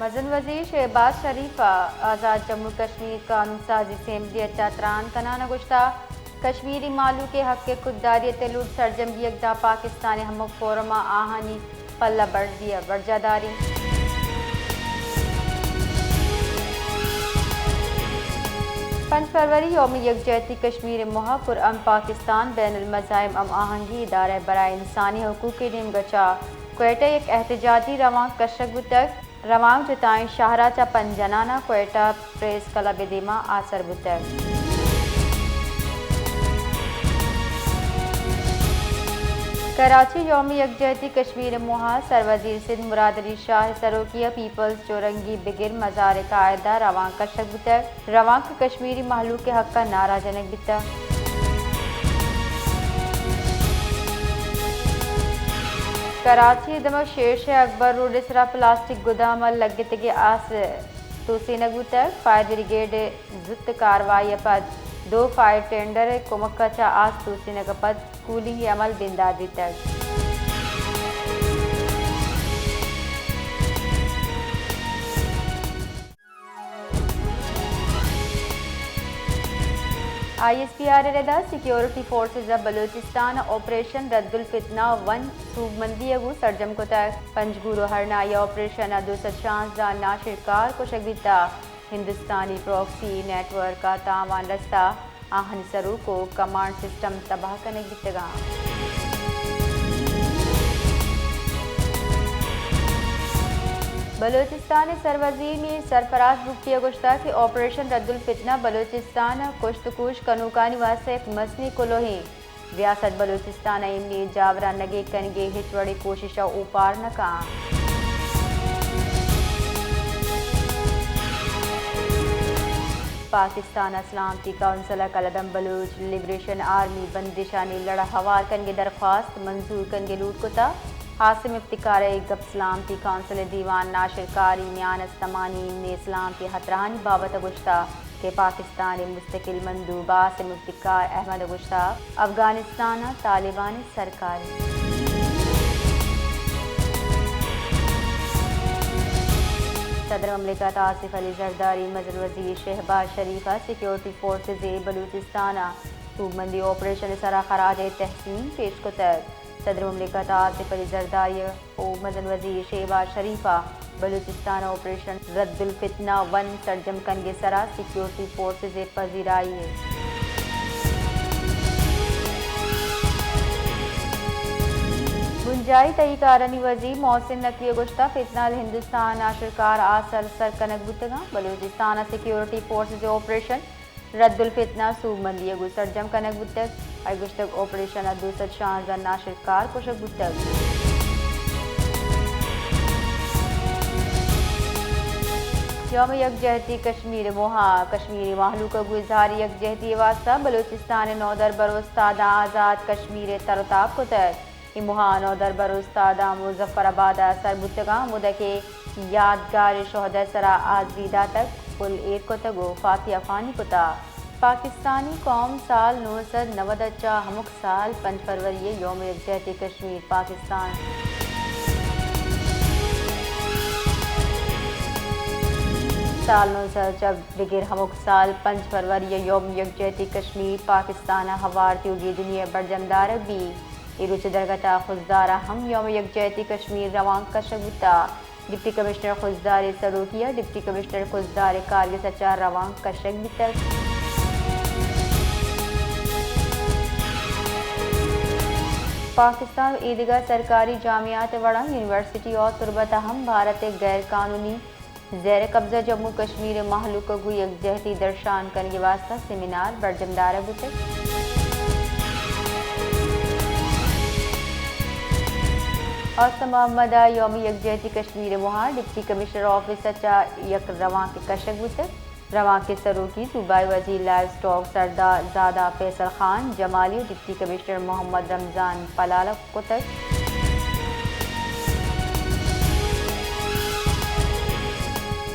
मजन वजीर शहबाज शरीफ आज़ाद जम्मू कश्मीर कानून साजी असेंबली अत्यात्रान कनाना गुश्ता कश्मीरी मालू के हक के खुददारी लूट सरजमगी यकदा पाकिस्तानी हम फोरमा आहानी पल्ला बढ़ दिया वर्जादारी 5 फरवरी यौम यकजहती कश्मीर मोहा पुरअमन पाकिस्तान बैनुल मज़ाहिब हम आहंगी इदारा बराए इंसानी हकूक़ नीम गचा क्वेटा एक एहतजाजी रवां कशक बुतक रवां जताएं शाहराचा पंजनाना क्वेटा प्रेस क्लब दिमा आसर बुतक कराची यौम यकजहती कश्मीर मोहा सरवजीर सिंध मुराद अली शाह सरोकिया पीपल्स चौरंगी बिगिर मज़ार कायदा रवां कशक बुतक रवां के कश्मीरी महलू के हक का नारा जनक बिता कराची दमक शेर अकबर रोड इसरा प्लास्टिक गोदाम लगते के आस तोसीनग बुतक फायर ब्रिगेड जुत कार्रवाई पद 2 फायर टेंडर कुमक्का आस तोसीनग पद कूलिंग अमल बिंदादी तक ISPR रदा सिक्योरिटी फोर्सेस बलूचिस्तान ऑपरेशन रद्दुल फितना 1 सूबमंदी सरजम को तक पंजगुरो हरनाया ऑपरेशन 216 नाशिरकार को शगीता हिंदुस्तानी प्रॉक्सी नेटवर्क का तावान रस्ता आहन सरू को कमांड सिस्टम तबाह करने बितगा बलूचिस्तान सरवजीर में सरफराज बुकिया गुश्ता कि ऑपरेशन रद्दुल फितना बलूचिस्तान कुश्तकुश कनूकानी वास्ते एक मसनी कुलोही रियासत बलूचिस्तान इमनी जावरा नगे कनगे हिचवड़ी कोशिश ऊपार नका पाकिस्तान सलामती काउंसिल कलदम बलूच लिबरेशन आर्मी बंदिशानी लड़ा हवार कनगे दरख्वास्त मंजूर कनगे लूट कोता हासिम इफ्तिकार गप सलामती काउंसिल दीवान नाशिरकारी न्यान तमानी ने सलामती हतरानी बाबत गुश्ता के पाकिस्तान मुस्तकिल मंदूब हासिम इफ्तिकार अहमद गुश्ता अफगानिस्तान तालिबान सरकार सदर ममलिकत आसिफ अली जरदारी मजल वजीर शहबाज शरीफा सिक्योरिटी फोर्सेज बलूचिस्तान सूबमंदी ऑपरेशन सरा खराज तहसीन पेश को तक सदर ममलिकत आसिफ अली जरदारी ओ मजल वजीर शहबाज शरीफा बलूचिस्तान ऑपरेशन रद्दुल फितना 1 सरजम कनगे सरा सिक्योरिटी फोर्सेज पजीराई है गुंजाई तईकारनी वजीर मोहसिन नकवी गुश्ता फितनाल हिंदुस्तान आशिरकार आसर सर कनक बुतगा बलूचिस्तान सिक्योरिटी फोर्सेज ऑपरेशन रद्दुल फितना सूबमंदी सरजम कनक बुतक आई गुश्तक ऑपरेशन 216 नाशिरकार कुशक बुतक यौम यकजहती कश्मीर मोहा कश्मीरी महलू का गुजारी यकजहती वास्ता बलूचिस्तान नौदर बरोस्तादा आज़ाद कश्मीर तरताब को तक इमुहा नौदर बरोस्तादा मुजफ्फराबाद सर बुतगा मुद के यादगार शोहदा सरा आजवीदा तक पुल एक को तगो फातिया फानी कुता पाकिस्तानी कौम साल 990 हमुक साल 5 फरवरी यौम यकजहती कश्मीर पाकिस्तान साल 900 बिगिर हमुक साल 5 फरवरी यौम यकजहती कश्मीर पाकिस्तान हवार त्योगी दुनिया बरजमदार भी इरुच दरगता खुजदारा हम यौम यकजहती कश्मीर रवान कशगुता डिप्टी कमिश्नर खुजदार सरोकिया डिप्टी कमिश्नर खुजदार कारगिल सचा रवान कशग बितक पाकिस्तान ईदगाह सरकारी जामियात वड़ा यूनिवर्सिटी और तुरबत हम भारत गैर कानूनी ज़ेर कब्जा जम्मू कश्मीर महलूक गु यकजहती दर्शान करने वास्ता सेमिनार बरजमदार बुतक और मोहम्मद यौम यकजहती कश्मीर मोहा डिप्टी कमिश्नर ऑफिस सचा यक रवां के कशक बुतक रवां के सरोकी सूबाई वजीर लाइव स्टॉक सरदार ज़ादा फैसल खान जमाली डिप्टी कमिश्नर मोहम्मद रमज़ान पलाला को तक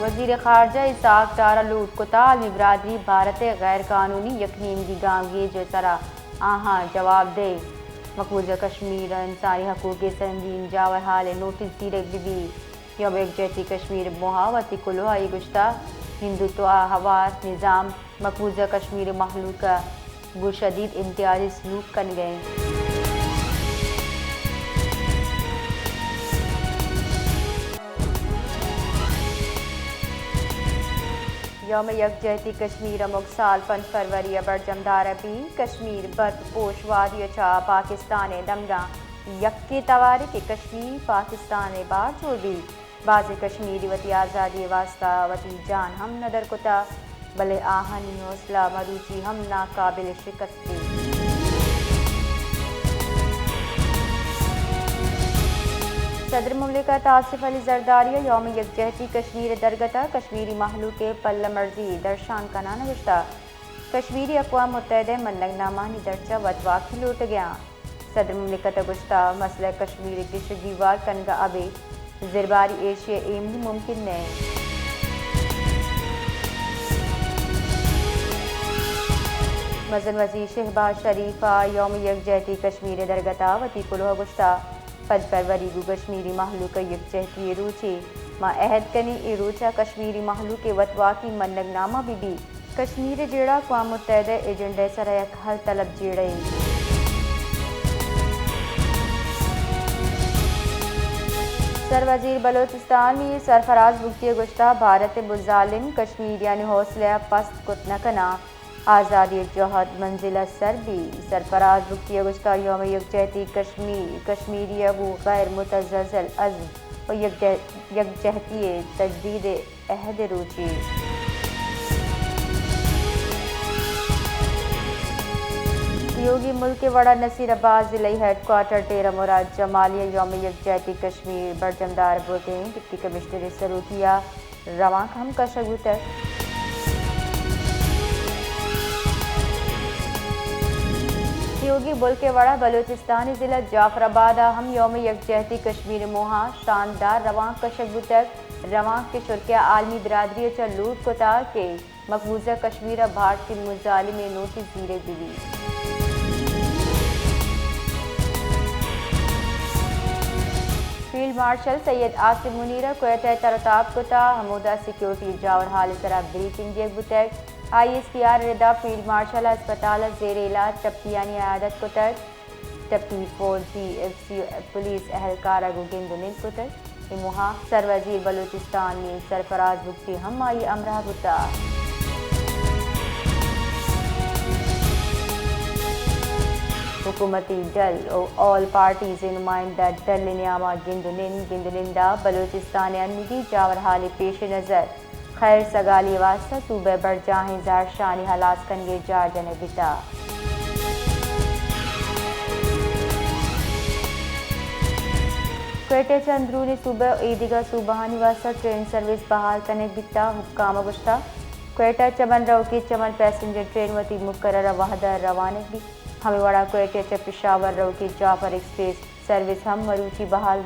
वजीर खारजा इसाक टारा लूट कोता आलमी बरादरी भारत गैर कानूनी यकनीम की गांगी जो सरा आहाँ जवाब दे मकबूजा कश्मीर इंसानी हकूक़ संगीन जावर हाल नोटिस दीरक बीबी یوم یکجہتی کشمیر محاوتی کلوہائی گشتہ ہندوتو حواس نظام مقبوضہ کشمیر محلول کا وہ شدید امتیازی سلوک کن گئے یوم یکجہتی کشمیر مقصال 5 فروری برجمدار بھی کشمیر برف پوش وادی چا پاکستان دمگاں یکی تواری کے کشمیر پاکستان بار چھوڑ بھی بعض کشمیری وتی آزادی واسطہ وتی جان ہم ندر کتا بلے آہنی حوصلہ مروچی ہم ناقابل شکستی صدر مملکت آصف علی زرداری یوم یکجہتی کشمیر درگتہ کشمیری محلو کے پل مرضی درشان کنا نوشتہ کشمیری اقوام متحدہ منگ نامانی درچہ وطوا کی لوٹ گیا صدر مملکت گشتہ مسئلہ کشمیر کی شگیوار کنگا ابے زرباری ایشیا ایمنی ممکن نہیں مزن وزیر شہباز شریفہ یوم یکجہتی کشمیر درگتہ وتی کلوہ گشتہ 5 فروری کو کشمیری محلو کا یکجہتی روچے ما عہد کنی روچہ کشمیری محلو کے وطوا کی منگ نامہ بھی کشمیر جیڑا اقوام متحدہ ایجنڈے سر یک حل طلب جیڑے سر وزیر بلوچستان میر سرفراز بگٹی گشتہ بھارت بظالم کشمیریان حوصلہ پست کت نکنا آزادی جہد منزل سر بھی سرفراز بگٹی گشتہ یوم یکجہتی کشمیری ابو غیر متزلزل عزم و یکجہتی تجدید عہد روچی یوگی ملک کے وڑا نصیر آباد ضلعی ہیڈ کوارٹر ٹیرہ مراد جمالیہ یوم یکجہتی کشمیر برجمدار بوتیں ڈپٹی کمشنر سلوکیہ رواں ہم کا شگوتر یوگی ملک کے وڑا بلوچستانی ضلع جعفر آباد ہم یوم یکجہتی کشمیر موہا شاندار رواں کا شگوتر رواں کے شرکیہ عالمی برادری چا لوٹ کتا کے مقبوضہ کشمیر بھارتی مظالم نوٹس زیرے دلی فیلڈ مارشل سید آصف منیرہ کوئٹہ ترتاب کتا حمودہ سیکیورٹی جاور حال سرا بریفنگ دیگ بتک آئی ایس پی آر ردا فیلڈ مارشل اسپتال زیر علاج ٹپیانی عیادت کتک ٹپی 4 ایف سی پولیس اہلکار اگو گندنل کتک اموہا سر وزیر بلوچستان میں سرفراز بگٹی ہم آئی امرہ بتا حکومتی ڈل آل پارٹیز نمائندہ ڈل نیامہ گندنندہ بلوچستان انگی جاور حال پیش نظر خیر سگالی واسطہ صوبہ برجاہیں زار شانی حلاس کنگے جار جنے بتا کوئٹہ چندرونی صوبہ ایدگاہ صوبہانی واسطہ ٹرین سروس بحال کنے بتا حکام گشتہ کوئٹہ چمن رو کی چمن پیسنجر ٹرین وتی مقررہ وحدہ روانے بھی ہمیں وڑا کوئٹہ پشاور رو کی جعفر ایکسپریس سروس ہم مروچی بحال